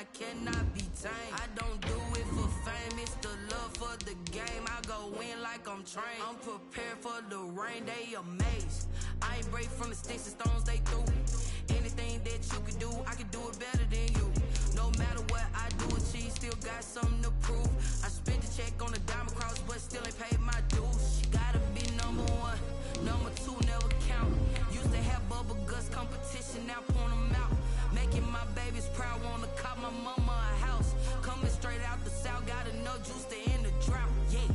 I cannot be tamed. I don't do it for fame, it's the love for the game. I go in like I'm trained. I'm prepared for the rain, they amazed. I ain't break from the sticks and stones they threw. Anything that you can do, I can do it better than you. No matter what I do achieve, still got something to prove. I spent the check on the diamond cross, but still ain't paid my dues. Gotta be number one, number two never count. Used to have bubble guts competition, now point them out. Making my babies proud, wanna cop my mama a house. Coming straight out the south, got enough juice to end the drought. Yeah,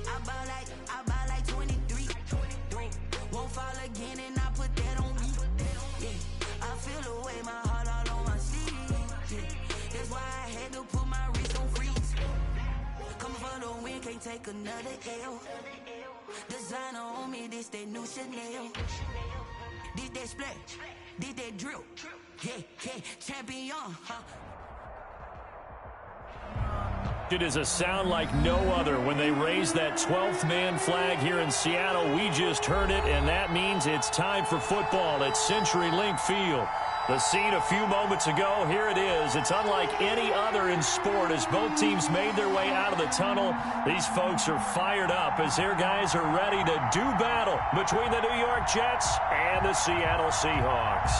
I buy like 23. Won't fall again, and I put that on me. Yeah, I feel the way, my heart all on my sleeve. Yeah, that's why I had to put my wrist on freeze. Coming for the win, can't take another L. Designer on me, this that new Chanel. This that splash, this that drill. Yeah, champion, huh? It is a sound like no other when they raise that 12th man flag here in Seattle. We just heard it, and that means it's time for football at CenturyLink Field. The scene a few moments ago, here it is. It's unlike any other in sport as both teams made their way out of the tunnel. These folks are fired up as their guys are ready to do battle between the New York Jets and the Seattle Seahawks.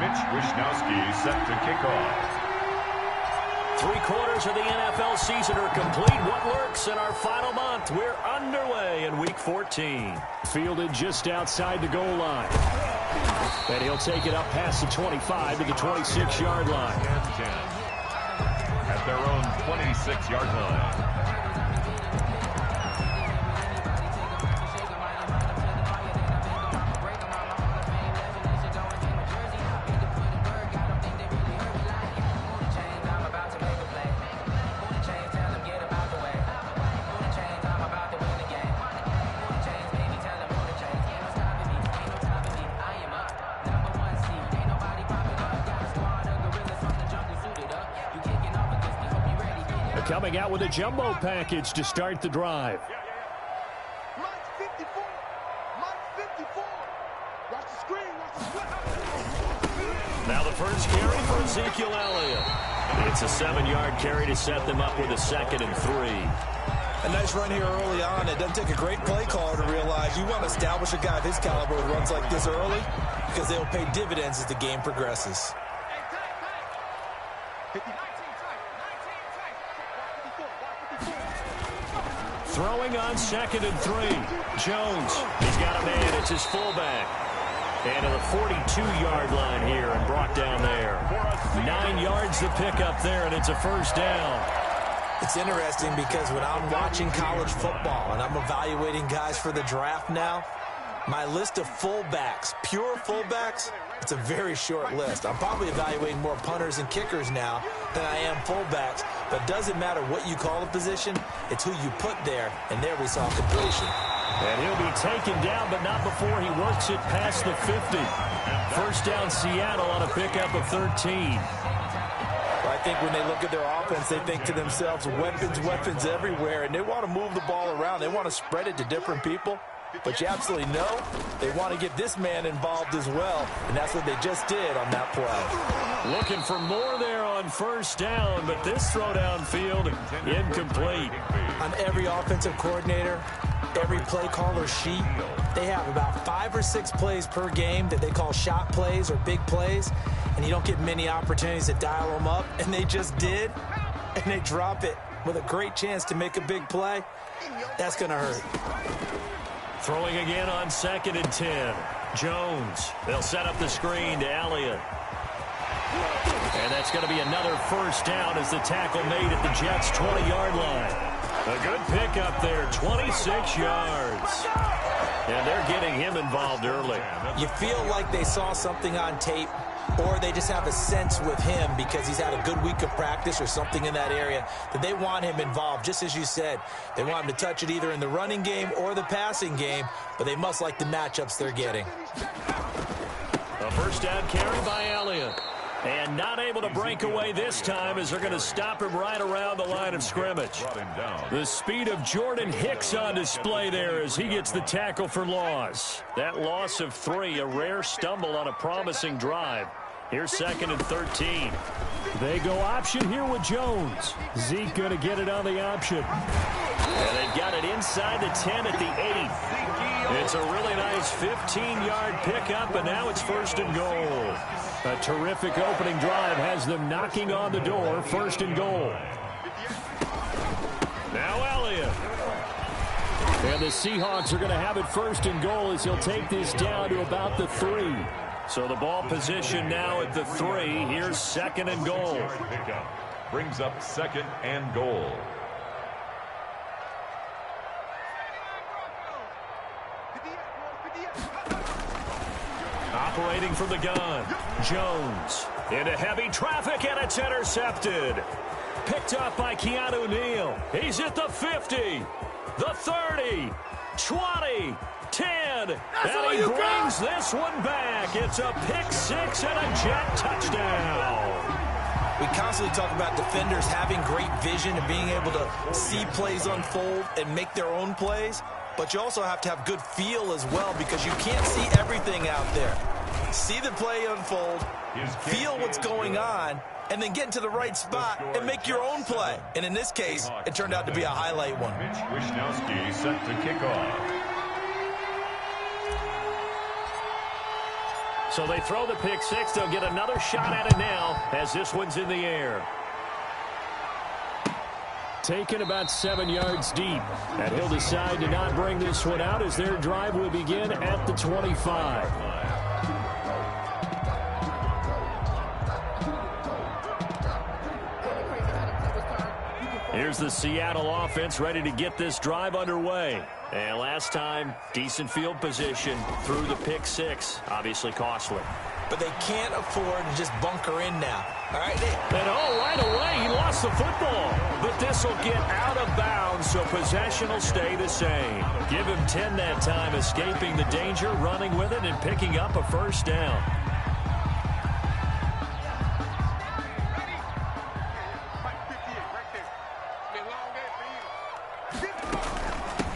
Mitch Wishnowsky set to kick off. 3/4 of the NFL season are complete. What lurks in our final month? We're underway in Week 14. Fielded just outside the goal line. And he'll take it up past the 25 to the 26-yard line. And 10 at their own 26-yard line. Coming out with a jumbo package to start the drive. Now the first carry for Ezekiel Elliott. It's a 7-yard carry to set them up with a 2nd and 3. A nice run here early on. It doesn't take a great play caller to realize you want to establish a guy of his caliber who runs like this early because they'll pay dividends as the game progresses. Throwing on 2nd and 3. Jones, he's got a man. It's his fullback. And to the 42-yard line here and brought down there. 9 yards to pick up there, and it's a first down. It's interesting because when I'm watching college football and I'm evaluating guys for the draft now, my list of fullbacks, pure fullbacks, it's a very short list. I'm probably evaluating more punters and kickers now than I am fullbacks, but it doesn't matter what you call the position, it's who you put there, and there we saw completion. And he'll be taken down, but not before he works it past the 50. First down Seattle on a pickup of 13. I think when they look at their offense, they think to themselves, weapons everywhere, and they want to move the ball around. They want to spread it to different people. But you absolutely know they want to get this man involved as well, and that's what they just did on that play. Looking for more there on first down, but this throw downfield incomplete. On every offensive coordinator, every play caller sheet, they have about 5 or 6 plays per game that they call shot plays or big plays, and you don't get many opportunities to dial them up, and they just did, and they drop it with a great chance to make a big play. That's going to hurt. Throwing again on 2nd and 10. Jones. They'll set up the screen to Elliott. And that's going to be another first down as the tackle made at the Jets' 20-yard line. A good pickup there, 26 yards. And they're getting him involved early. You feel like they saw something on tape, or they just have a sense with him because he's had a good week of practice or something in that area that they want him involved. Just as you said, they want him to touch it either in the running game or the passing game, but they must like the matchups they're getting. A first down carry by Elliott. And not able to break away this time as they're going to stop him right around the line of scrimmage. The speed of Jordan Hicks on display there as he gets the tackle for loss. That loss of 3, a rare stumble on a promising drive. Here's 2nd and 13. They go option here with Jones. Zeke going to get it on the option. And they've got it inside the 10 at the 8. It's a really nice 15-yard pickup, and now it's 1st and goal. A terrific opening drive has them knocking on the door. 1st and goal. Now Elliott. And the Seahawks are going to have it 1st and goal as he'll take this down to about the 3. So the ball position now at the 3. Here's 2nd and goal. Brings up 2nd and goal. Operating from the gun, Jones into heavy traffic, and it's intercepted. Picked up by Keanu Neal. He's at the 50, the 30, 20, 10, and he brings this one back. It's a pick 6 and a Jet touchdown. We constantly talk about defenders having great vision and being able to see plays unfold and make their own plays. But you also have to have good feel as well because you can't see everything out there. See the play unfold, feel what's going on, and then get into the right spot and make your own play. And in this case, it turned out to be a highlight one. Mitch Wishnowski set to kick off. So they throw the pick 6. They'll get another shot at it now as this one's in the air. Taken about 7 yards deep. And he'll decide to not bring this one out as their drive will begin at the 25. Here's the Seattle offense ready to get this drive underway. And last time, decent field position through the pick 6. Obviously costly. But they can't afford to just bunker in now. All right. And right away, he lost the football. But this will get out of bounds, so possession will stay the same. Give him 10 that time, escaping the danger, running with it, and picking up a 1st down.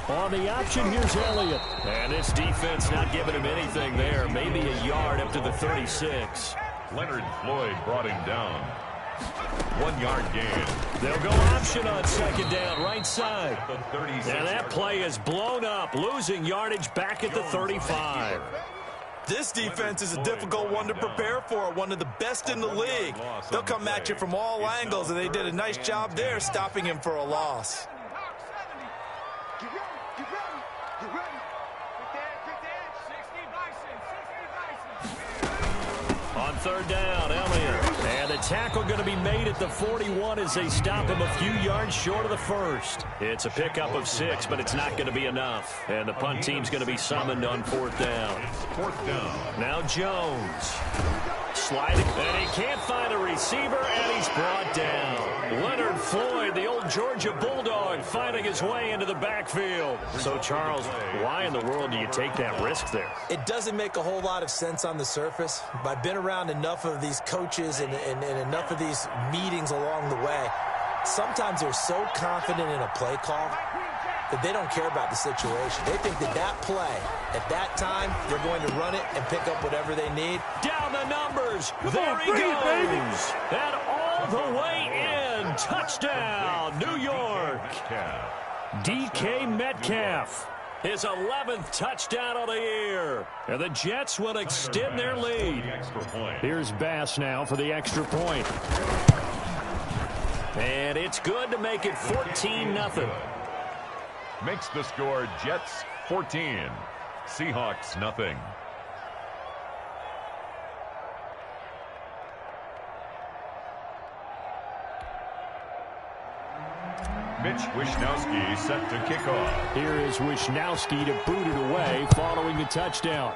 On the option, here's Elliott. And this defense not giving him anything there. Maybe a yard up to the 36. Leonard Floyd brought him down. 1 yard gain. They'll go option on 2nd down, right side. And that play is blown up, losing yardage back at the 35. This defense is a difficult one to prepare for, one of the best in the league. They'll come at you from all angles, and they did a nice job there stopping him for a loss. On 3rd down, Elliott. And the tackle going to be made at the 41 as they stop him a few yards short of the 1st. It's a pickup of 6, but it's not going to be enough. And the punt team's going to be summoned on 4th down. 4th down. Now Jones. Sliding, and he can't find a receiver, and he's brought down. Leonard Floyd, the old Georgia Bulldog, finding his way into the backfield. So, Charles, why in the world do you take that risk there? It doesn't make a whole lot of sense on the surface, but I've been around enough of these coaches and enough of these meetings along the way. Sometimes they're so confident in a play call that they don't care about the situation. They think that play, at that time, they're going to run it and pick up whatever they need. Down the numbers. There he goes. And all the way in. Touchdown, New York. DK Metcalf. His 11th touchdown of the year. And the Jets will extend their lead. Here's Bass now for the extra point. And it's good to make it 14-0. Makes the score Jets 14, Seahawks nothing. Mitch Wishnowski set to kick off. Here is Wishnowski to boot it away following the touchdown.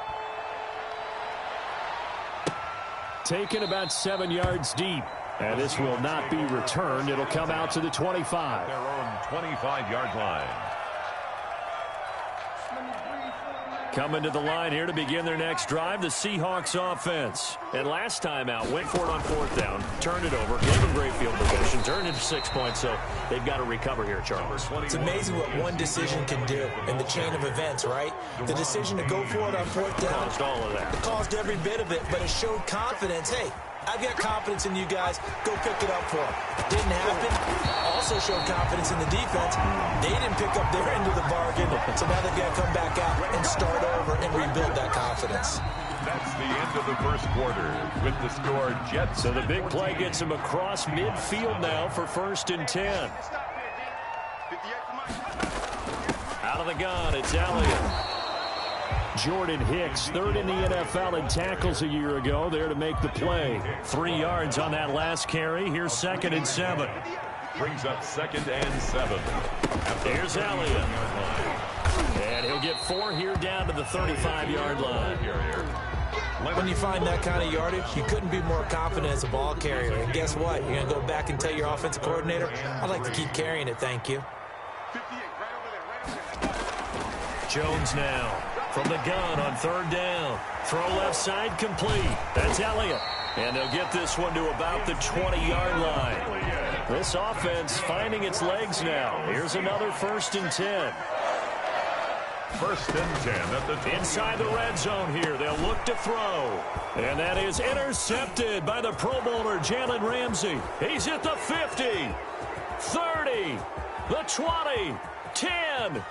Taken about 7 yards deep. And this will not be returned. It'll come out to the 25. Their own 25-yard line. Coming to the line here to begin their next drive, the Seahawks offense. And last time out, went for it on 4th down, turned it over, gave them great field position, turned into 6 points, so they've got to recover here, Charles. It's amazing what one decision can do in the chain of events, right? The decision to go for it on 4th down. Caused all of that. It caused every bit of it, but it showed confidence. Hey, I've got confidence in you guys. Go pick it up for them. Didn't happen. Also showed confidence in the defense. They didn't pick up their end of the bargain, so now they've got to come back out and start over and rebuild that confidence. That's the end of the first quarter with the score Jets. So the big play gets him across midfield now for 1st and 10. Out of the gun, it's Elliott. Jordan Hicks, 3rd in the NFL in tackles a year ago, there to make the play. 3 yards on that last carry. Here's 2nd and 7. Brings up 2nd and 7. Here's Elliott. And he'll get 4 here down to the 35-yard line. When you find that kind of yardage, you couldn't be more confident as a ball carrier. And guess what? You're going to go back and tell your offensive coordinator, I'd like to keep carrying it, thank you. Jones now from the gun on 3rd down. Throw left side complete. That's Elliott. And they'll get this one to about the 20-yard line. This offense finding its legs now. Here's another 1st and 10. 1st and 10 at the 20. Inside the red zone here. They'll look to throw. And that is intercepted by the Pro Bowler, Jalen Ramsey. He's at the 50, 30, the 20, 10.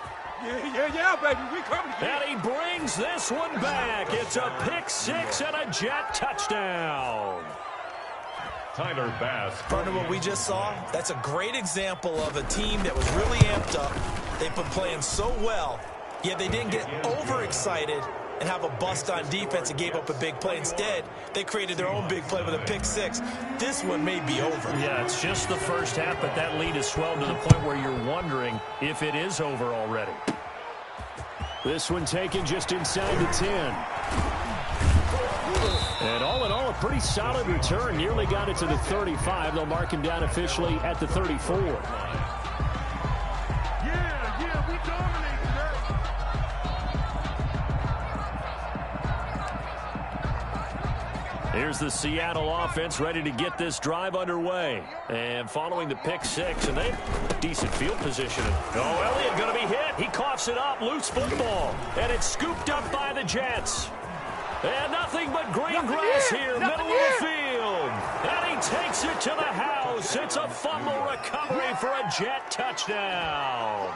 Yeah, baby, we coming. And he brings this one back. It's a pick 6 and a Jet touchdown. Tyler Bass. Part of what we just saw, that's a great example of a team that was really amped up. They've been playing so well, yet they didn't get overexcited and have a bust on defense and gave up a big play. Instead, they created their own big play with a pick 6. This one may be over. Yeah, it's just the first half, but that lead has swelled to the point where you're wondering if it is over already. This one taken just inside the 10. And all in all, a pretty solid return. Nearly got it to the 35. They'll mark him down officially at the 34. Yeah, we dominate today. Here's the Seattle offense ready to get this drive underway. And following the pick 6, and they have decent field position. Oh, Elliott going to be hit. He coughs it up. Loose football. And it's scooped up by the Jets. And nothing but green grass here, middle of the field. And he takes it to the house. It's a fumble recovery for a Jet touchdown.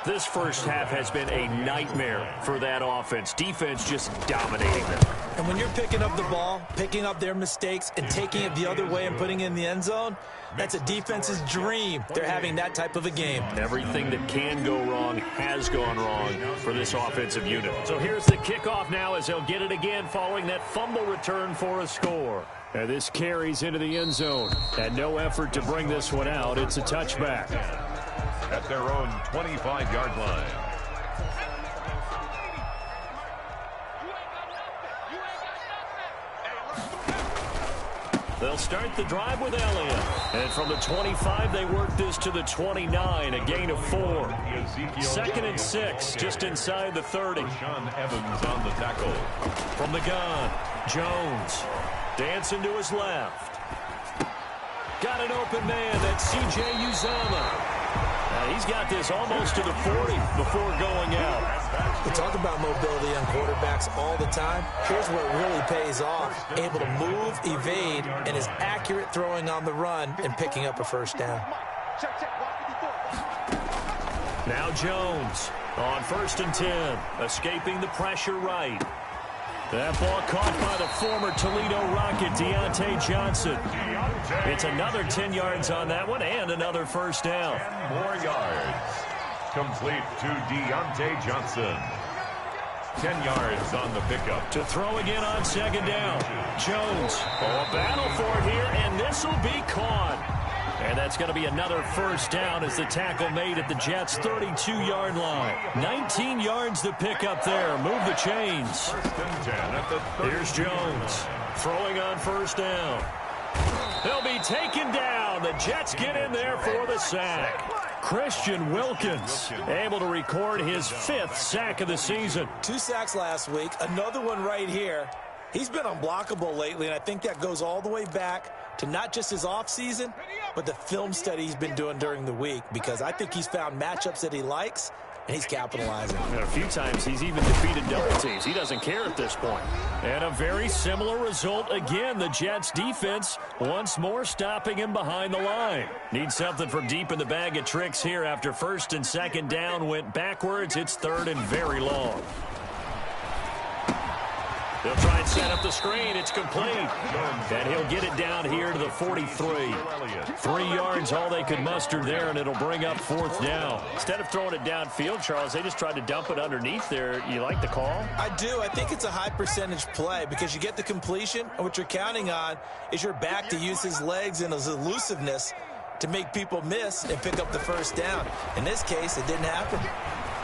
This first half has been a nightmare for that offense. Defense just dominating them. And when you're picking up the ball, picking up their mistakes, and taking it the other way and putting it in the end zone, that's a defense's dream. They're having that type of a game. Everything that can go wrong has gone wrong for this offensive unit. So here's the kickoff now as they'll get it again following that fumble return for a score. And this carries into the end zone. And no effort to bring this one out. It's a touchback. At their own 25-yard line. They'll start the drive with Elliott. And from the 25, they work this to the 29, a gain of 4. 2nd and 6, just inside the 30. Sean Evans on the tackle. From the gun, Jones dancing to his left. Got an open man, that's C.J. Uzomah. He's got this almost to the 40 before going out. We talk about mobility on quarterbacks all the time. Here's where it really pays off. Able to move, evade, and is accurate throwing on the run and picking up a 1st down. Now Jones on 1st and 10, escaping the pressure right. That ball caught by the former Toledo Rocket, Deontay Johnson. It's another 10 yards on that one and another 1st down. 10 more yards. Complete to Deontay Johnson. 10 yards on the pickup. To throw again on 2nd down. Jones, a battle for it here, and this will be caught. And that's going to be another 1st down as the tackle made at the Jets' 32-yard line. 19 yards to pick up there. Move the chains. 1st and 10 at the 30. Here's Jones throwing on 1st down. They'll be taken down. The Jets get in there for the sack. Christian Wilkins, able to record his 5th sack of the season. 2 sacks last week, another one right here. He's been unblockable lately, and I think that goes all the way back to not just his offseason, but the film study he's been doing during the week, because I think he's found matchups that he likes, and he's capitalizing. And a few times he's even defeated double teams. He doesn't care at this point. And a very similar result again. The Jets defense once more stopping him behind the line. Need something from deep in the bag of tricks here after 1st and 2nd down went backwards. It's 3rd and very long. They'll try and set up the screen. It's complete. And he'll get it down here to the 43. 3 yards, all they could muster there, and it'll bring up 4th down. Instead of throwing it downfield, Charles, they just tried to dump it underneath there. You like the call? I do. I think it's a high percentage play because you get the completion, and what you're counting on is your back to use his legs and his elusiveness to make people miss and pick up the 1st down. In this case, it didn't happen.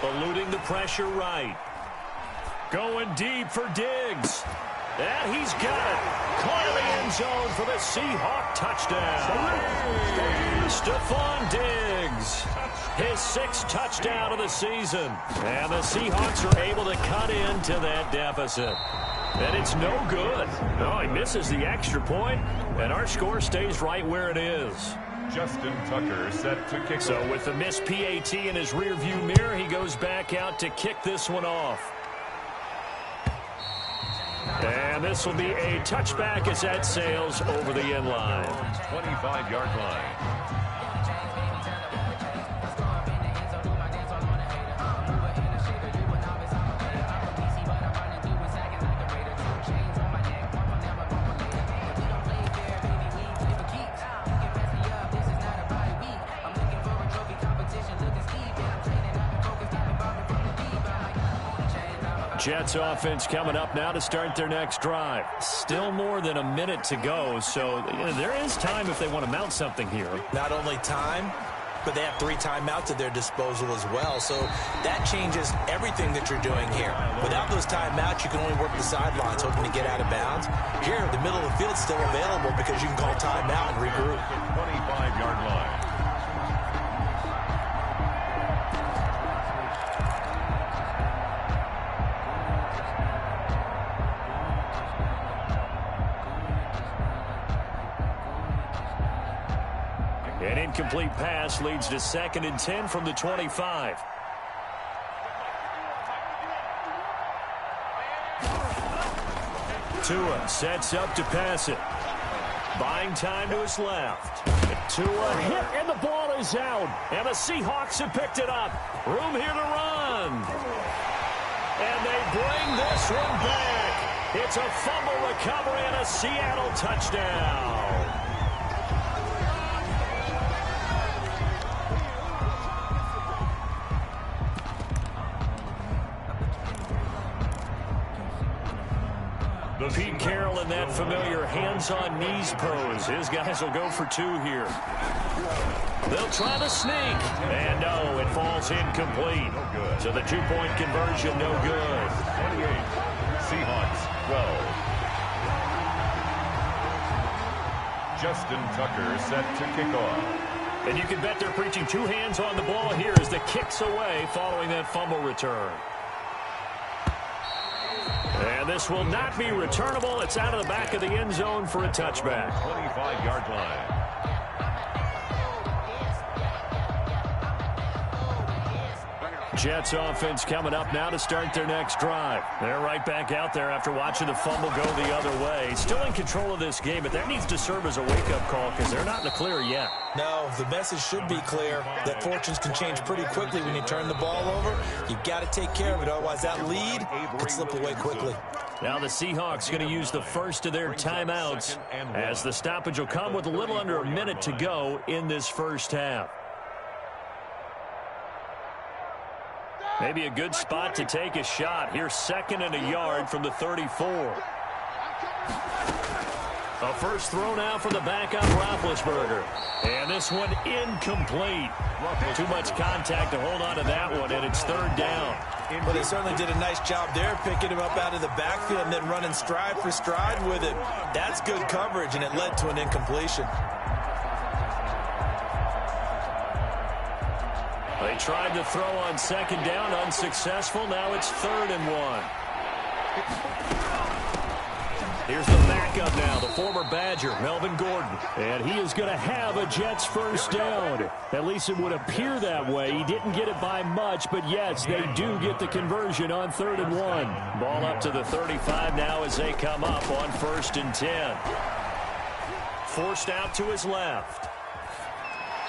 Eluding the pressure right. Going deep for Diggs. And he's got it. Caught in the end zone for the Seahawk touchdown. Stephon Diggs. His 6th touchdown of the season. And the Seahawks are able to cut into that deficit. And it's no good. No, he misses the extra point, and our score stays right where it is. Justin Tucker set to kick. So with the missed PAT in his rearview mirror, he goes back out to kick this one off. And this will be a touchback as that sails over the end line. 25-yard line. Jets offense coming up now to start their next drive. Still more than a minute to go, so there is time if they want to mount something here. Not only time, but they have 3 timeouts at their disposal as well, so that changes everything that you're doing here. Without those timeouts, you can only work the sidelines, hoping to get out of bounds. Here, the middle of the field is still available because you can call timeout and regroup. 25-yard line. An incomplete pass leads to 2nd and 10 from the 25. Tua sets up to pass it. Buying time to his left. Tua hit, and the ball is out. And the Seahawks have picked it up. Room here to run. And they bring this one back. It's a fumble recovery and a Seattle touchdown. Pete Carroll in that familiar hands-on knees pose. His guys will go for 2 here. They'll try to sneak. And no, it falls incomplete. So the 2-point conversion, no good. 28. Seahawks, 12. Justin Tucker set to kick off. And you can bet they're preaching 2 hands on the ball here as the kick's away following that fumble return. And this will not be returnable. It's out of the back of the end zone for a touchback. 25-yard line. Jets offense coming up now to start their next drive. They're right back out there after watching the fumble go the other way. Still in control of this game, but that needs to serve as a wake-up call because they're not in the clear yet. No, the message should be clear that fortunes can change pretty quickly when you turn the ball over. You've got to take care of it, otherwise that lead could slip away quickly. Now the Seahawks going to use the first of their timeouts as the stoppage will come with a little under a minute to go in this first half. Maybe a good spot to take a shot. Here's 2nd and a yard from the 34. A first throw now for the backup Roethlisberger. And this one incomplete. Too much contact to hold on to that one, and it's 3rd down. Well, they certainly did a nice job there, picking him up out of the backfield and then running stride for stride with it. That's good coverage, and it led to an incompletion. They tried to throw on second down, unsuccessful. Now it's 3rd and 1. Here's the backup now, the former Badger, Melvin Gordon. And he is going to have a Jets first down. At least it would appear that way. He didn't get it by much, but yes, they do get the conversion on 3rd and 1. Ball up to the 35 now as they come up on 1st and 10. Forced out to his left.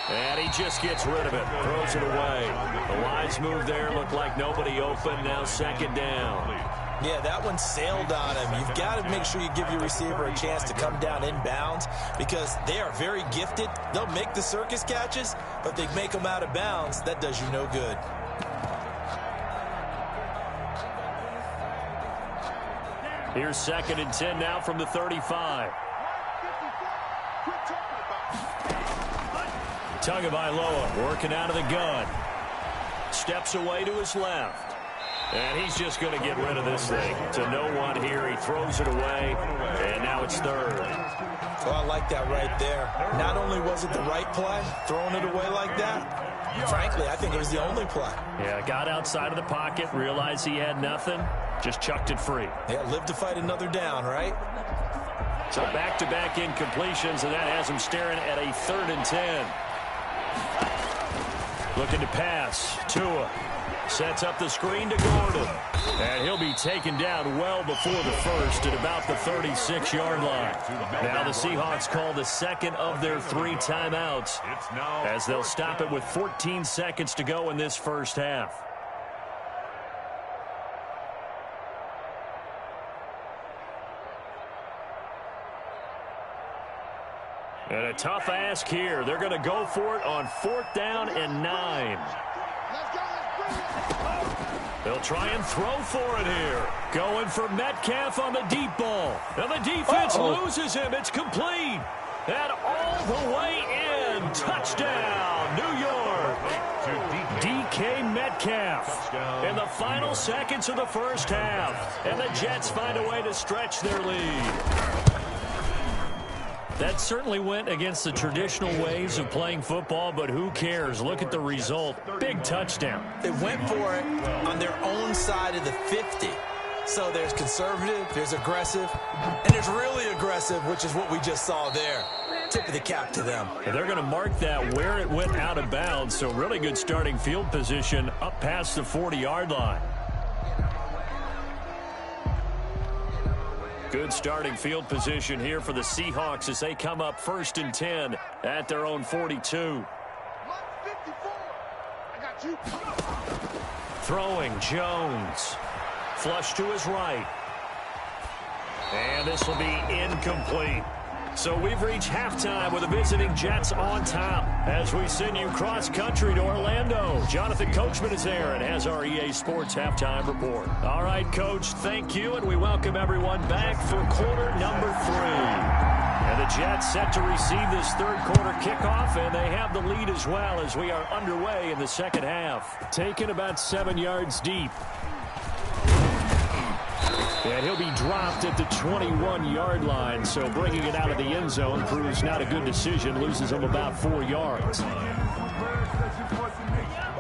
And he just gets rid of it, throws it away. The wise move there, looked like nobody open, now 2nd down. Yeah, that one sailed on him. You've got to make sure you give your receiver a chance to come down inbounds because they are very gifted. They'll make the circus catches, but they make them out of bounds. That does you no good. Here's 2nd and 10 now from the 35. Tagovailoa working out of the gun. Steps away to his left. And he's just going to get rid of this thing. To no one here. He throws it away. And now it's 3rd. Oh, I like that right there. Not only was it the right play, throwing it away like that, frankly, I think it was the only play. Yeah, got outside of the pocket, realized he had nothing, just chucked it free. Yeah, live to fight another down, right? So back-to-back incompletions, and that has him staring at a 3rd and 10. Looking to pass. Tua sets up the screen to Gordon. And he'll be taken down well before the first at about the 36-yard line. Now the Seahawks call the 2nd of their 3 timeouts as they'll stop it with 14 seconds to go in this first half. And a tough ask here. They're going to go for it on 4th down and 9. They'll try and throw for it here. Going for Metcalf on the deep ball. And the defense loses him. It's complete. And all the way in. Touchdown, New York. DK Metcalf in the final seconds of the first half. And the Jets find a way to stretch their lead. That certainly went against the traditional ways of playing football, but who cares? Look at the result. Big touchdown. They went for it on their own side of the 50. So there's conservative, there's aggressive, and there's really aggressive, which is what we just saw there. Tip of the cap to them. And they're going to mark that where it went out of bounds, so really good starting field position up past the 40-yard line. Good starting field position here for the Seahawks as they come up 1st and 10 at their own 42. Throwing Jones. Flush to his right. And this will be incomplete. So we've reached halftime with the visiting Jets on top as we send you cross-country to Orlando. Jonathan Coachman is there and has our EA Sports halftime report. All right, Coach, thank you, and we welcome everyone back for quarter number 3. And the Jets set to receive this third-quarter kickoff, and they have the lead as well as we are underway in the second half. Taken about 7 yards deep. And he'll be dropped at the 21-yard line, so bringing it out of the end zone proves not a good decision, loses him about 4 yards.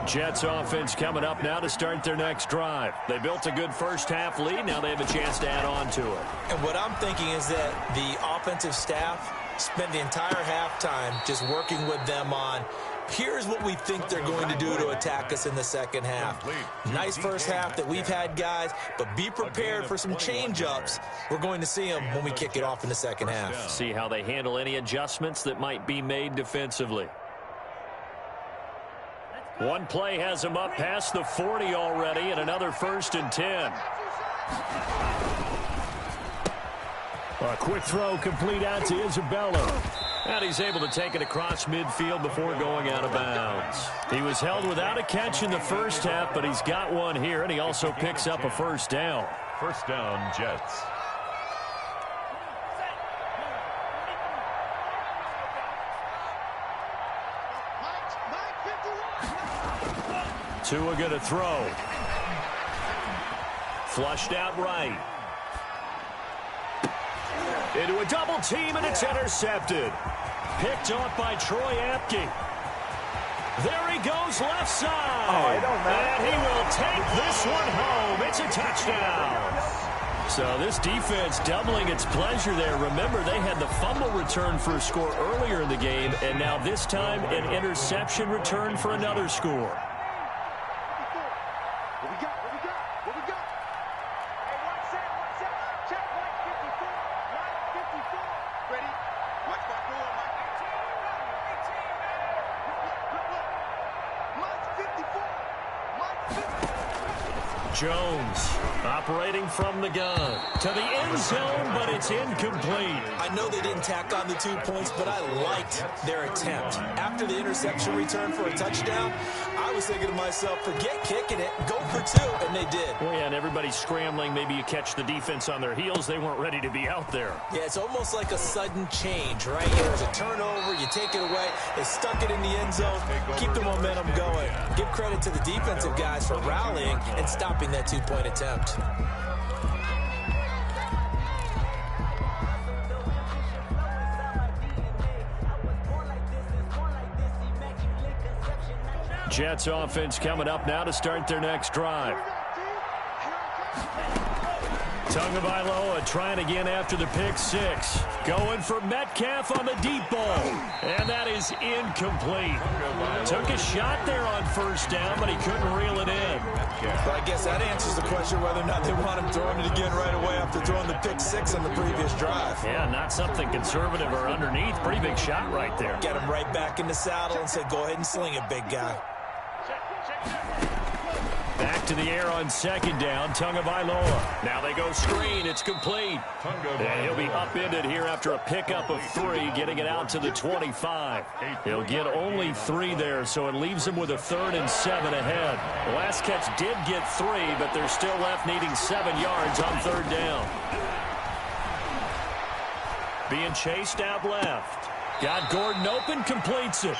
Jets offense coming up now to start their next drive. They built a good first-half lead. Now they have a chance to add on to it. And what I'm thinking is that the offensive staff spent the entire halftime just working with them on here's what we think they're going to do to attack us in the second half. Nice first half that we've had, guys, but be prepared for some change-ups. We're going to see them when we kick it off in the second half. See how they handle any adjustments that might be made defensively. One play has them up past the 40 already, and another 1st and 10. A quick throw complete out to Isabella. And he's able to take it across midfield before going out of bounds. He was held without a catch in the first half, but he's got one here, and he also picks up a first down. First down, Jets. Tua going to throw. Flushed out right. Into a double team, and it's intercepted. Picked off by Troy Apke. There he goes left side. Oh, it don't matter. And he will take this one home. It's a touchdown. So this defense doubling its pleasure there. Remember, they had the fumble return for a score earlier in the game, and now this time an interception return for another score. Jones operating from the gun to the end zone, but it's incomplete. I know they didn't tack on the 2 points, but I liked their attempt. After the interception return for a touchdown, I was thinking to myself, forget kicking it, go for 2, and they did. Well, yeah, and everybody's scrambling. Maybe you catch the defense on their heels. They weren't ready to be out there. Yeah, it's almost like a sudden change, right? There's a turnover, you take it away, they stuck it in the end zone, keep the momentum going. Give credit to the defensive guys for rallying and stopping that 2-point attempt. Jets offense coming up now to start their next drive. Tagovailoa trying again after the pick six. Going for Metcalf on the deep ball. And that is incomplete. Took a shot there on first down, but he couldn't reel it in. But I guess that answers the question whether or not they want him throwing it again right away after throwing the pick six on the previous drive. Yeah, not something conservative or underneath. Pretty big shot right there. Get him right back in the saddle and said, go ahead and sling it, big guy. Back to the air on second down, Tagovailoa. Now they go screen, it's complete. And he'll be upended here after a pickup of 3, getting it out to the 25. He'll get only 3 there, so it leaves him with a 3rd and 7 ahead. The last catch did get 3, but they're still left needing 7 yards on 3rd down. Being chased out left. Got Gordon open, completes it.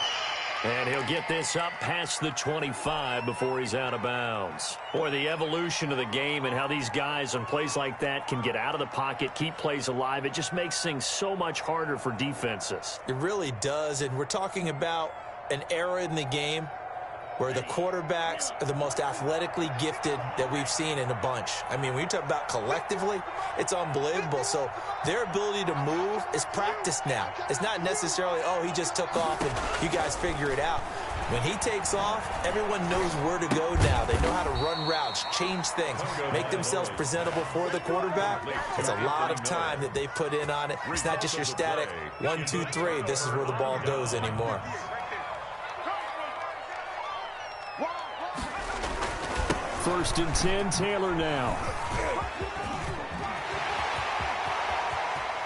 And he'll get this up past the 25 before he's out of bounds. Boy, the evolution of the game and how these guys on plays like that can get out of the pocket, keep plays alive, it just makes things so much harder for defenses. It really does, and we're talking about an era in the game where the quarterbacks are the most athletically gifted that we've seen in a bunch. I mean, when you talk about collectively, it's unbelievable. So their ability to move is practiced now. It's not necessarily, oh, he just took off and you guys figure it out. When he takes off, everyone knows where to go now. They know how to run routes, change things, make themselves presentable for the quarterback. It's a lot of time that they put in on it. It's not just your static 1, 2, 3, this is where the ball goes anymore. First and 10, Taylor now.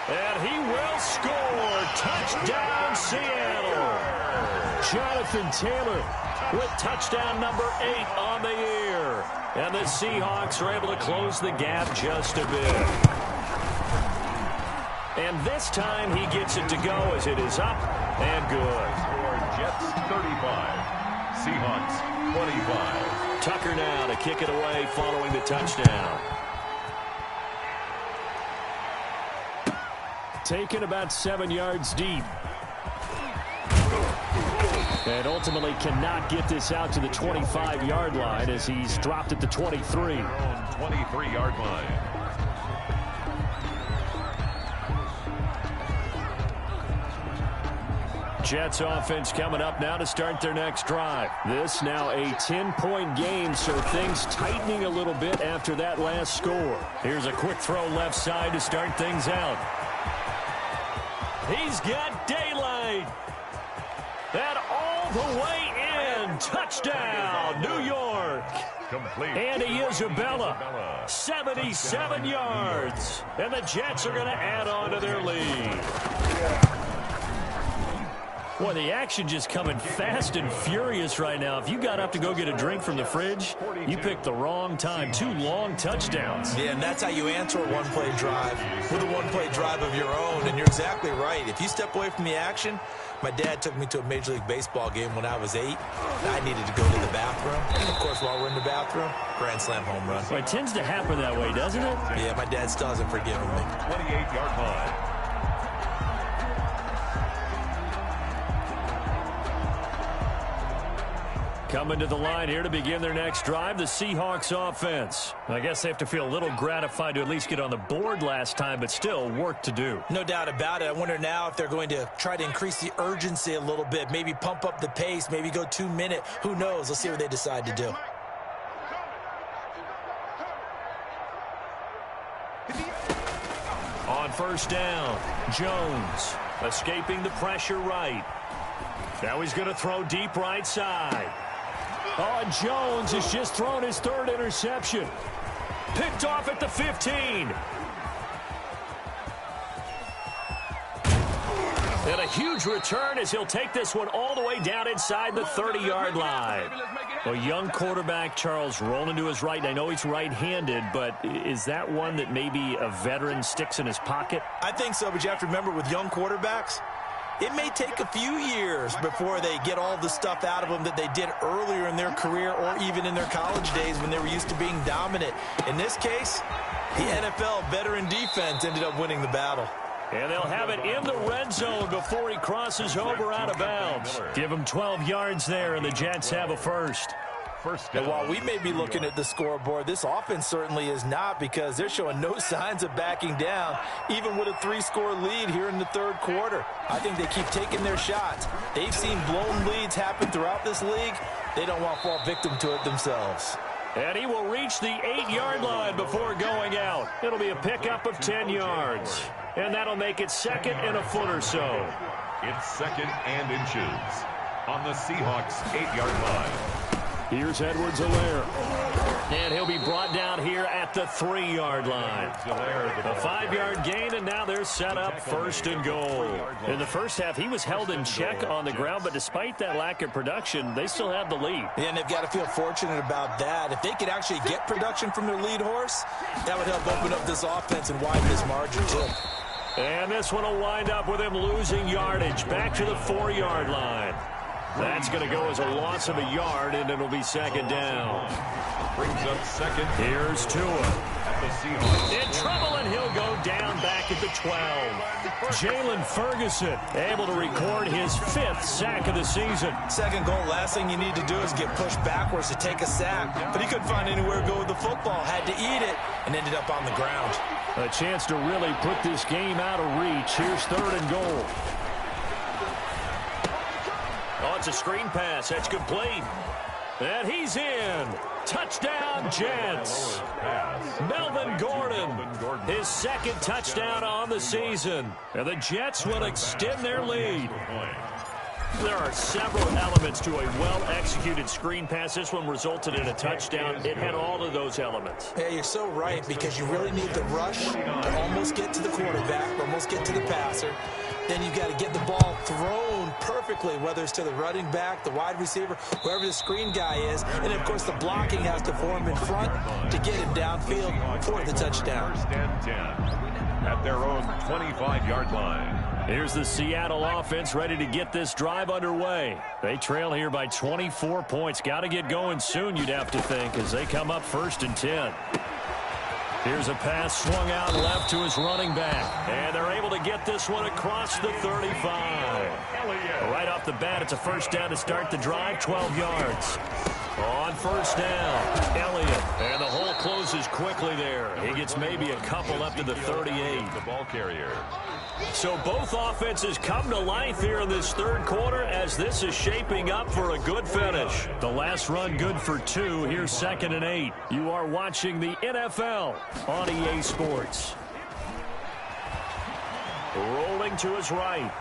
And he will score. Touchdown, Seattle. Jonathan Taylor with touchdown number 8 on the year. And the Seahawks are able to close the gap just a bit. And this time he gets it to go as it is up and good. For Jets 35, Seahawks 25. Tucker now to kick it away following the touchdown. Taken about 7 yards deep. And ultimately cannot get this out to the 25-yard line as he's dropped at the 23. 23-yard line. Jets offense coming up now to start their next drive. This now a 10-point game, so things tightening a little bit after that last score. Here's a quick throw left side to start things out. He's got daylight. And all the way in. Touchdown, New York. Complete. Andy Isabella, 77 yards. And the Jets are going to add on to their lead. Boy, the action just coming fast and furious right now. If you got up to go get a drink from the fridge, you picked the wrong time. 2 long touchdowns. Yeah, and that's how you answer a one-play drive with a one-play drive of your own. And you're exactly right. If you step away from the action, my dad took me to a Major League Baseball game when I was 8. I needed to go to the bathroom. And, of course, while we're in the bathroom, grand slam home run. Well, it tends to happen that way, doesn't it? Yeah, my dad still hasn't forgiven me. 28-yard line. Coming to the line here to begin their next drive, the Seahawks offense. I guess they have to feel a little gratified to at least get on the board last time, but still work to do. No doubt about it. I wonder now if they're going to try to increase the urgency a little bit, maybe pump up the pace, maybe go 2 minute. Who knows? Let's see what they decide to do. On first down, Jones escaping the pressure right. Now he's going to throw deep right side. Oh, Jones has just thrown his third interception. Picked off at the 15. And a huge return as he'll take this one all the way down inside the 30-yard line. A young quarterback, Charles, rolling to his right. I know he's right-handed, but is that one that maybe a veteran sticks in his pocket? I think so, but you have to remember with young quarterbacks, it may take a few years before they get all the stuff out of them that they did earlier in their career or even in their college days when they were used to being dominant. In this case, the NFL veteran defense ended up winning the battle. And they'll have it in the red zone before he crosses over out of bounds. Give him 12 yards there, and the Jets have a first. And while we may be looking at the scoreboard, this offense certainly is not, because they're showing no signs of backing down, even with a 3-score lead here in the third quarter. I think they keep taking their shots. They've seen blown leads happen throughout this league. They don't want to fall victim to it themselves. And he will reach the 8-yard line before going out. It'll be a pickup of 10 yards. And that'll make it second and a foot or so. It's second and inches on the Seahawks 8-yard line. Here's Edwards-Helaire. And he'll be brought down here at the 3-yard line. A 5-yard gain, and now they're set up first and goal. In the first half, he was held in check on the ground, but despite that lack of production, they still have the lead. Yeah, and they've got to feel fortunate about that. If they could actually get production from their lead horse, that would help open up this offense and widen this margin too. And this one will wind up with him losing yardage back to the 4-yard line. That's going to go as a loss of a yard, and it'll be second down. Brings up second. Here's Tua. In trouble, and he'll go down back at the 12. Jalen Ferguson able to record his 5th sack of the season. Second goal, last thing you need to do is get pushed backwards to take a sack. But he couldn't find anywhere to go with the football, had to eat it, and ended up on the ground. A chance to really put this game out of reach. Here's third and goal. Oh, it's a screen pass. That's complete. And he's in. Touchdown, Jets. Melvin Gordon, his second touchdown on the season. And the Jets will extend their lead. There are several elements to a well-executed screen pass. This one resulted in a touchdown. It had all of those elements. Yeah, you're so right, because you really need the rush to almost get to the quarterback, almost get to the passer. Then you've got to get the ball thrown perfectly, whether it's to the running back, the wide receiver, whoever the screen guy is. And, of course, the blocking has to form in front to get him downfield for the touchdown. First and 10 at their own 25-yard line. Here's the Seattle offense ready to get this drive underway. They trail here by 24 points. Got to get going soon, you'd have to think, as they come up first and 10. Here's a pass swung out left to his running back. And they're able to get this one across the 35. Right off the bat, it's a first down to start the drive, 12 yards. On first down, Elliott. And the hole closes quickly there. He gets maybe a couple up to the 38. The ball carrier. So both offenses come to life here in this third quarter as this is shaping up for a good finish. The last run good for 2. Here's second and 8. You are watching the NFL on EA Sports. Rolling to his right.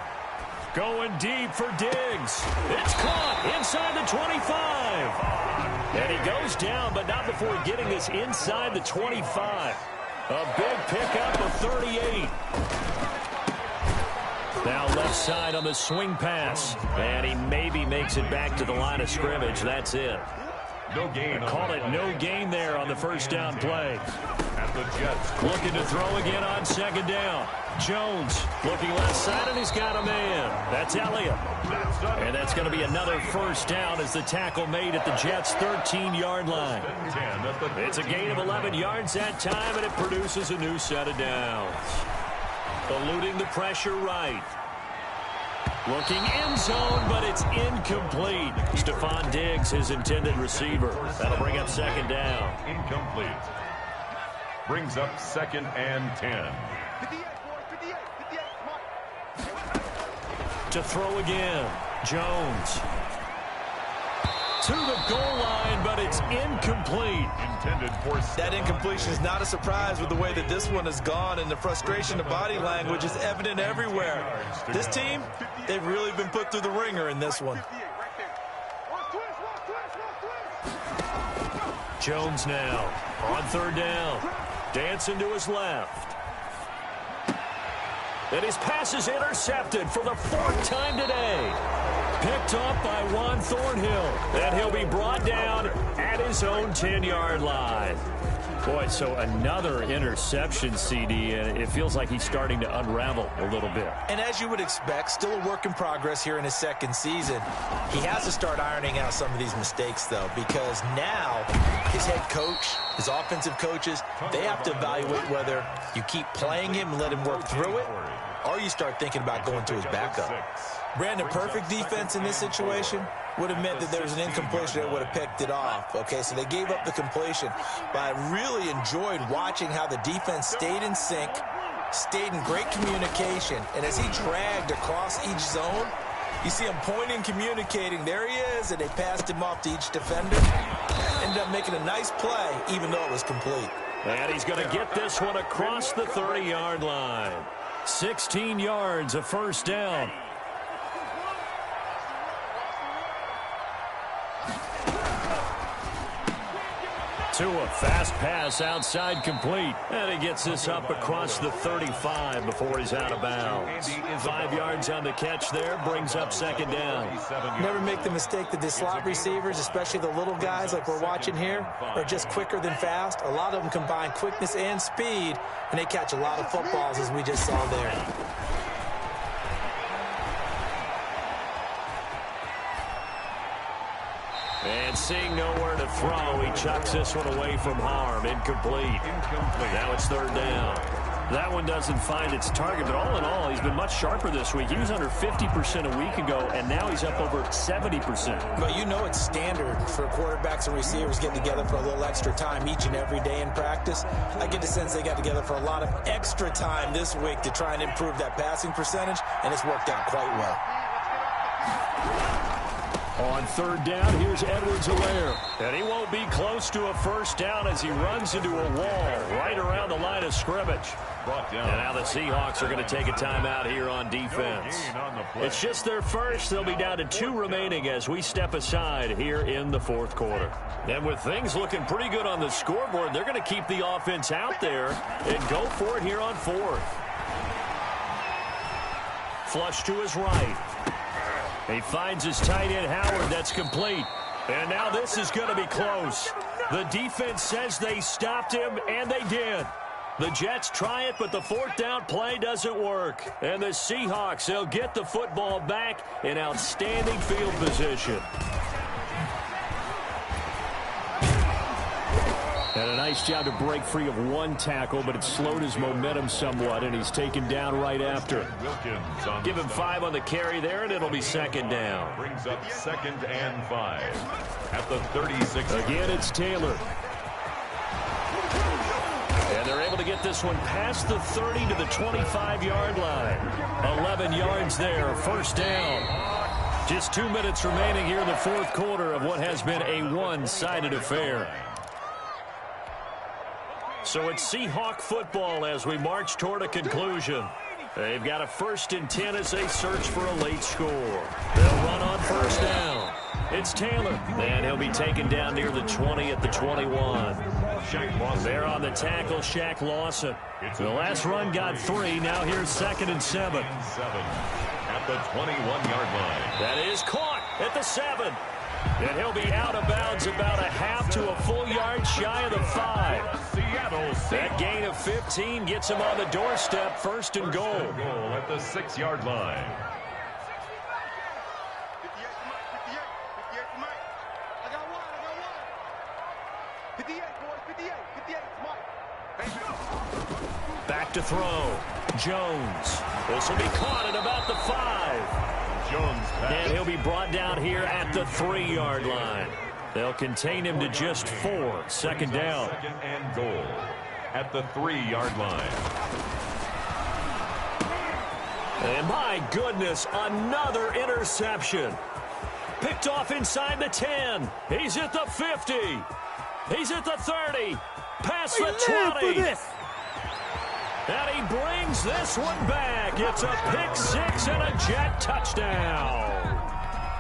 Going deep for Diggs. It's caught inside the 25. And he goes down, but not before getting this inside the 25. A big pickup of 38. Now left side on the swing pass. And he maybe makes it back to the line of scrimmage. That's it. No gain. Call it no gain there on the first down play. At the Jets. Looking to throw again on second down. Jones looking left side, and he's got a man. That's Elliott. And that's going to be another first down as the tackle made at the Jets' 13-yard line. It's a gain of 11 yards that time, and it produces a new set of downs. Eluding the pressure right. Looking end zone, but it's incomplete. Stephon Diggs, his intended receiver. That'll bring up second down. Incomplete. Brings up 2nd and 10. To throw again, Jones. To the goal line, but it's incomplete. Intended for that incompletion is not a surprise with the way that this one has gone, and the frustration of body language is evident everywhere. This team, they've really been put through the ringer in this one. Jones now on 3rd down. Dancing to his left. And his pass is intercepted for the 4th time today. Picked up by Juan Thornhill. And he'll be brought down at his own 10-yard line. Boy, so another interception, CD, and it feels like he's starting to unravel a little bit. And as you would expect, still a work in progress here in his 2nd season. He has to start ironing out some of these mistakes, though, because now his head coach, his offensive coaches, they have to evaluate whether you keep playing him and let him work through it, or you start thinking about going to his backup. Brandon, perfect defense in this situation would have meant that there was an incompletion that would have picked it off. Okay, so they gave up the completion. But I really enjoyed watching how the defense stayed in sync, stayed in great communication. And as he dragged across each zone, you see him pointing, communicating. There he is, and they passed him off to each defender. Ended up making a nice play, even though it was complete. And he's going to get this one across the 30-yard line. 16 yards, a 1st down. To a fast pass outside complete. And he gets this up across the 35 before he's out of bounds. 5 yards on the catch there, brings up 2nd down. Never make the mistake that the slot receivers, especially the little guys like we're watching here, are just quicker than fast. A lot of them combine quickness and speed, and they catch a lot of footballs, as we just saw there. And seeing nowhere to throw, he chucks this one away from harm. Incomplete. Now it's 3rd down. That one doesn't find its target, but all in all, he's been much sharper this week. He was under 50% a week ago, and now he's up over 70%. But you know it's standard for quarterbacks and receivers getting together for a little extra time each and every day in practice. I get the sense they got together for a lot of extra time this week to try and improve that passing percentage, and it's worked out quite well. On 3rd down, here's Edwards-Helaire. And he won't be close to a 1st down as he runs into a wall right around the line of scrimmage. And now the Seahawks are going to take a timeout here on defense. It's just their first. They'll be down to 2 remaining as we step aside here in the 4th quarter. And with things looking pretty good on the scoreboard, they're going to keep the offense out there and go for it here on 4th. Flush to his right. He finds his tight end, Howard. That's complete. And now this is going to be close. The defense says they stopped him, and they did. The Jets try it, but the 4th down play doesn't work. And the Seahawks, they'll get the football back in outstanding field position. And a nice job to break free of one tackle, but it slowed his momentum somewhat, and he's taken down right after. Give him 5 on the carry there, and it'll be 2nd down. Brings up 2nd and 5 at the 36. Again, it's Taylor. And they're able to get this one past the 30 to the 25-yard line. 11 yards there, 1st down. Just 2 minutes remaining here in the 4th quarter of what has been a one-sided affair. So it's Seahawk football as we march toward a conclusion. They've got a 1st and 10 as they search for a late score. They'll run on 1st down. It's Taylor, and he'll be taken down near the 20 at the 21. There on the tackle, Shaq Lawson. The last run got 3. Now here's 2nd and 7. At the 21-yard line. That is caught at the 7. And he'll be out of bounds about a half to a full yard shy of the 5. That gain of 15 gets him on the doorstep, 1st and goal. Goal at the 6-yard line. Back to throw. Jones. This will be caught at about the 5. Jones pass. And he'll be brought down here at the 3-yard line. They'll contain him to just 4. Second down. Second and goal at the 3-yard line. And my goodness, another interception. Picked off inside the 10. He's at the 50. He's at the 30. Past the 20. And he brings this one back. It's a pick 6 and a Jet touchdown.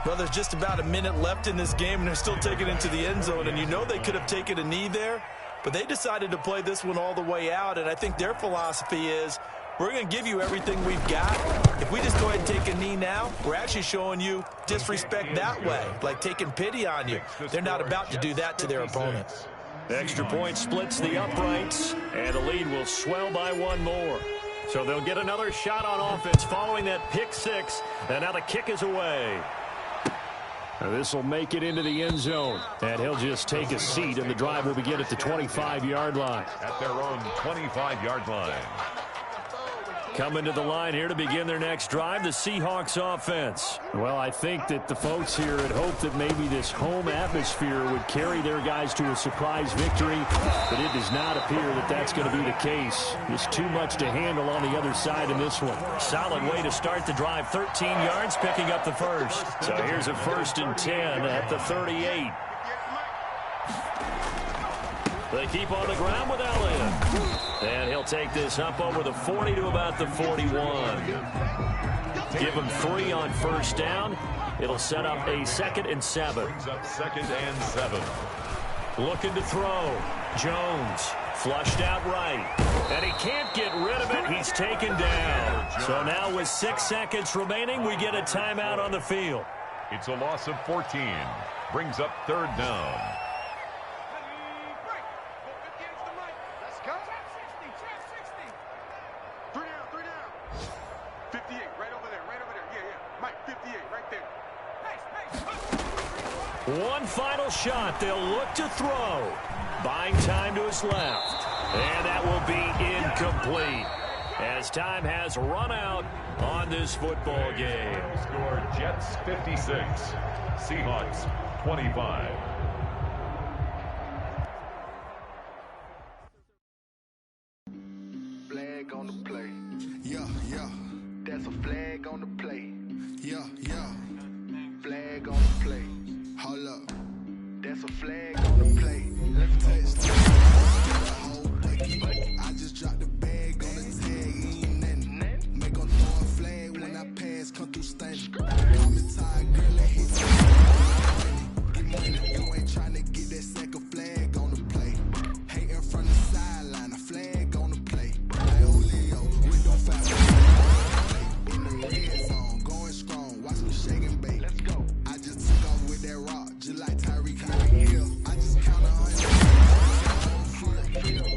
Well, there's just about a minute left in this game, and they're still taking it into the end zone. And you know they could have taken a knee there, but they decided to play this one all the way out. And I think their philosophy is, we're going to give you everything we've got. If we just go ahead and take a knee now, we're actually showing you disrespect that way, like taking pity on you. They're not about to do that to their opponents. Extra point splits the uprights, and the lead will swell by 1 more. So they'll get another shot on offense following that pick 6, and now the kick is away. This will make it into the end zone, and he'll just take a seat, and the drive will begin at the 25-yard line. At their own 25-yard line. Coming to the line here to begin their next drive, the Seahawks offense. Well, I think that the folks here had hoped that maybe this home atmosphere would carry their guys to a surprise victory, but it does not appear that that's going to be the case. Just too much to handle on the other side in this one. Solid way to start the drive, 13 yards, picking up the first. So here's a 1st and 10 at the 38. They keep on the ground with Elliott. And he'll take this up over the 40 to about the 41. Give him 3 on 1st down. It'll set up a 2nd and 7. Brings up 2nd and 7. Looking to throw. Jones flushed out right. And he can't get rid of it. He's taken down. So now with 6 seconds remaining, we get a timeout on the field. It's a loss of 14. Brings up 3rd down. One final shot. They'll look to throw. Buying time to his left. And that will be incomplete, as time has run out on this football game. Score Jets 56. Seahawks 25. Flag on the play. Yeah, yeah. That's a flag on the play. Yeah, yeah. Flag on the play. Hold up. That's a flag on the play. Let's touch the whole bucket. I just dropped the bag on the tag. Ain't nothing. Make them throw a flag when I pass. Come through stunning. Call me tired, girl, and hit me. Get money. You ain't trying to get that second flag on the play. Hating from the sideline. A flag on the play. Like Julio, we don't foul. In the red zone, going strong. Watch me shake and bake. Let's go. I just took off with that rock, just like Tyreek Hill. I just count 100.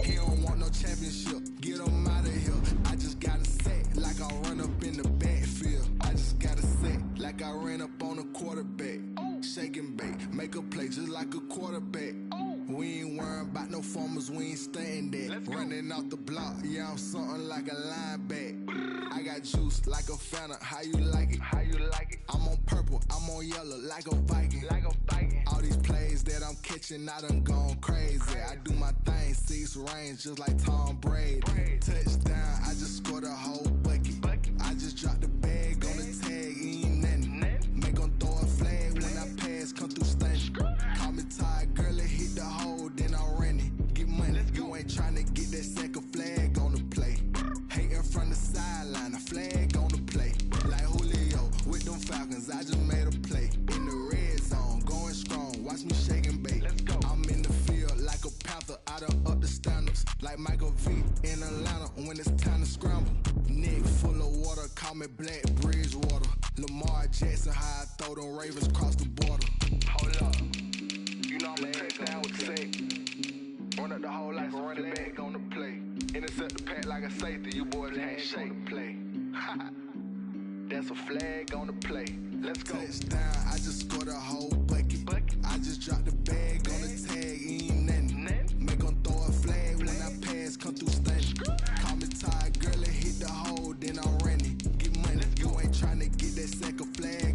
He don't want no championship. Get him out of here. I just got a set like I run up in the backfield. I just got a set like I ran up on a quarterback. Shake and bake, make a play just like a quarterback. We ain't worrying about no formers, we ain't staying there. Running off the block, yeah, I'm something like a linebacker. I got juice like a Fanta, how you like it? How you like it? I'm on purple, I'm on yellow like a Viking. Like a Viking. All these plays that I'm catching, I done gone crazy. I do my thing, 6 range just like Tom Brady. Touchdown, I just scored a whole bucket. I just dropped the bag on the tag, ain't nothing. Make them throw a flag when I pass, come through stunning. Call me tired, girl, and hit the hole, then I ran it. Get money, you ain't trying to get that second flag on the play. Hating from the sideline, a flag on the play. Like Julio with them Falcons, I just made a play. In the red zone, going strong, watch me shake and bake. Let's go. I'm in the field like a Panther, I done up the standards. Like Michael V in Atlanta when it's time to scramble. Neck full of water, call me Black Bridgewater. Lamar Jackson, how I throw them Ravens across the border. Hold up. You know I'm a touchdown with the safe. Run up the whole like a running back on the play. Intercept the pack like a safety. You boys can't shake the play. That's a flag on the play. Let's go. Touchdown, I just scored a whole bucket. I just dropped the bag on the tag. Ain't nothing. Make them throw a flag when I pass. Come through stunning. Call me tired, girl, and hit the hole. Then I ran it. Get money. You ain't trying to get that second flag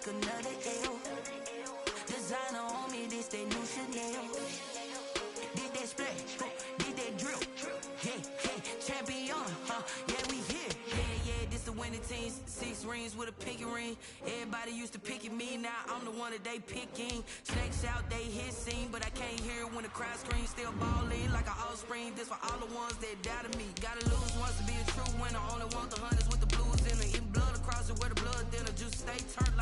take another L. Designer on me, this that new Chanel. Did that splash, did that drill. Yeah, champion, yeah, we here. Yeah, this the winning team. 6 rings with a pinky ring. Everybody used to pick at me, now I'm the one that they picking. Snakes out, they hit scene, but I can't hear when the crowd screams. Still ballin' like an offspring. This for all the ones that doubted me. Gotta lose once to be a true winner. Only want the hunters with the blues in it. Eating blood across it where the blood dinner. Juice stay turned